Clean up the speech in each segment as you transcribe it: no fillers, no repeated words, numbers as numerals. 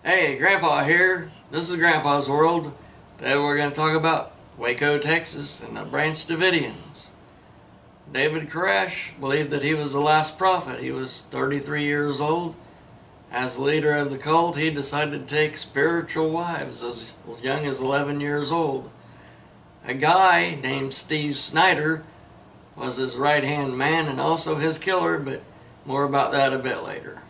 Hey, Grandpa here. This is Grandpa's World. Today we're going to talk about Waco, Texas and the Branch Davidians. David Koresh believed that he was the last prophet. He was 33 years old. As the leader of the cult, he decided to take spiritual wives as young as 11 years old. A guy named Steve Snyder was his right-hand man and also his killer, but more about that a bit later.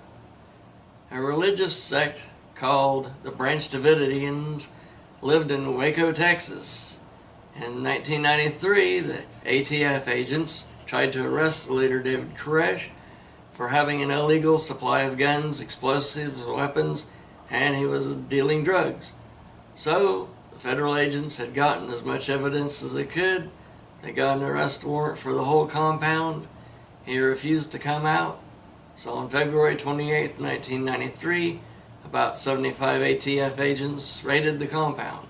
A religious sect called the Branch Davidians lived in Waco, Texas. In 1993, the ATF agents tried to arrest the leader David Koresh for having an illegal supply of guns, explosives, and weapons, and he was dealing drugs. So, the federal agents had gotten as much evidence as they could. They got an arrest warrant for the whole compound. He refused to come out. So on February 28, 1993, about 75 ATF agents raided the compound.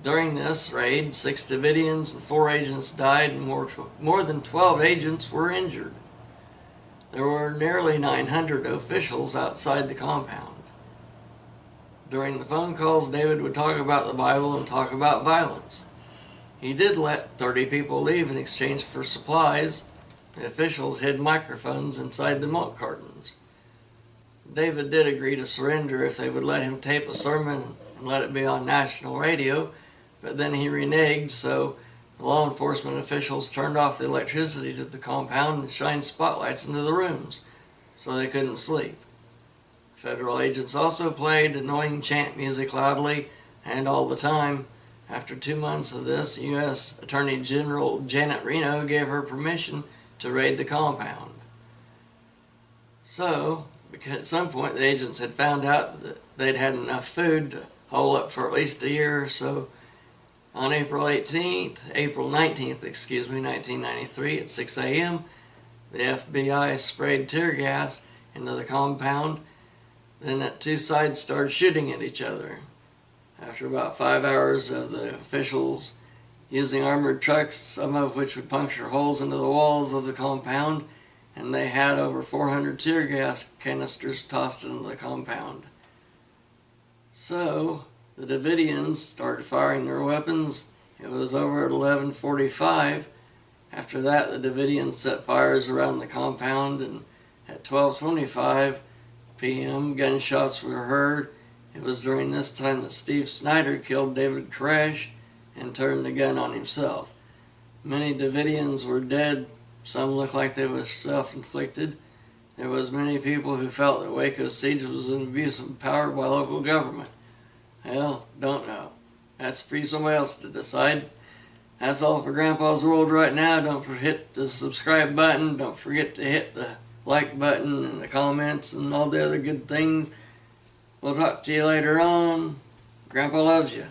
During this raid, 6 Davidians and 4 agents died and more than 12 agents were injured. There were nearly 900 officials outside the compound. During the phone calls, David would talk about the Bible and talk about violence. He did let 30 people leave in exchange for supplies. The officials hid microphones inside the milk cartons. David did agree to surrender if they would let him tape a sermon and let it be on national radio, but then he reneged, so the law enforcement officials turned off the electricity to the compound and shined spotlights into the rooms so they couldn't sleep. Federal agents also played annoying chant music loudly and all the time. After 2 months of this, U.S. Attorney General Janet Reno gave her permission to raid the compound. So, at some point the agents had found out that they'd had enough food to hold up for at least a year or so. On April 19th, 1993 at 6 a.m., the FBI sprayed tear gas into the compound. Then the two sides started shooting at each other. After about 5 hours of the officials using armored trucks, some of which would puncture holes into the walls of the compound, and they had over 400 tear gas canisters tossed into the compound. So, the Davidians started firing their weapons. It was over at 11:45. After that, the Davidians set fires around the compound, and at 12:25 p.m. gunshots were heard. It was during this time that Steve Snyder killed David Koresh and turned the gun on himself. Many Davidians were dead. Some looked like they were self-inflicted. There was many people who felt that Waco Siege was an abuse of power by local government. Hell, don't know. That's for somebody else to decide. That's all for Grandpa's World right now. Don't forget the subscribe button. Don't forget to hit the like button and the comments and all the other good things. We'll talk to you later on. Grandpa loves you.